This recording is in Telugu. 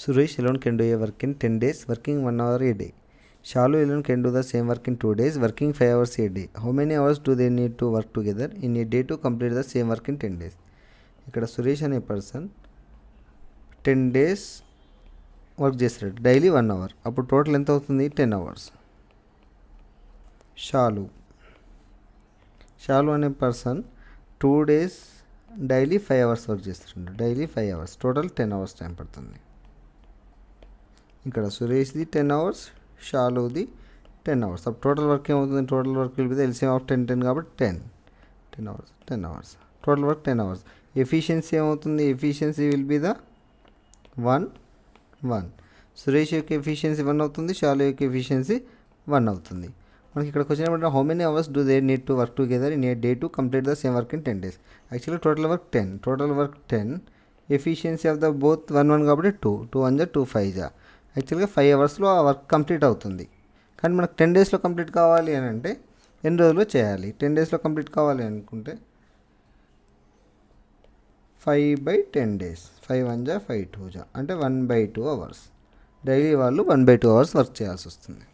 Suresh alone can do a work in 10 days, working 1 hour a day. Shalu alone can do the same work in 2 days, working 5 hours a day. How many hours do they need to work together in a day to complete the same work in 10 days? ఇక్కడ సురేష్ అనే పర్సన్ 10 days వర్క్ చేస్తాడు, డైలీ 1 hour. అప్పుడు టోటల్ ఎంత అవుతుంది? 10 hours. షాలు అనే person 2 days daily 5 hours work చేస్తాడు, daily 5 hours, total 10 hours time పడుతుంది. ఇక్కడ సురేష్ది 10 hours, షాలుది 10 hours. అప్పుడు టోటల్ వర్క్ ఏమవుతుంది? Total work will be the LCM of 10 కాబట్టి 10 hours. Total work 10 hours. Efficiency ఏమవుతుంది? Efficiency will be the 1. Suresh యొక్క ఎఫిషియన్సీ 1 అవుతుంది, షాలు యొక్క ఎఫిషియన్సీ 1 అవుతుంది. మనకి ఇక్కడ క్వశ్చన్ ఏమంటే how many hours do they need to work together in a day to complete the same work in 10 days. Actually total work 10, efficiency of the both 1 కాబట్టి 2 1 2 5 యాక్చువల్గా 5 hours ఆ వర్క్ కంప్లీట్ అవుతుంది. కానీ మనకు 10 daysలో కంప్లీట్ కావాలి అని అంటే ఎన్ని రోజుల్లో చేయాలి? 10 daysలో కంప్లీట్ కావాలి అనుకుంటే 5/10 days, 5 1 5 2 అంటే 1/2 hours. డైలీ వాళ్ళు 1/2 hours వర్క్ చేయాల్సి వస్తుంది.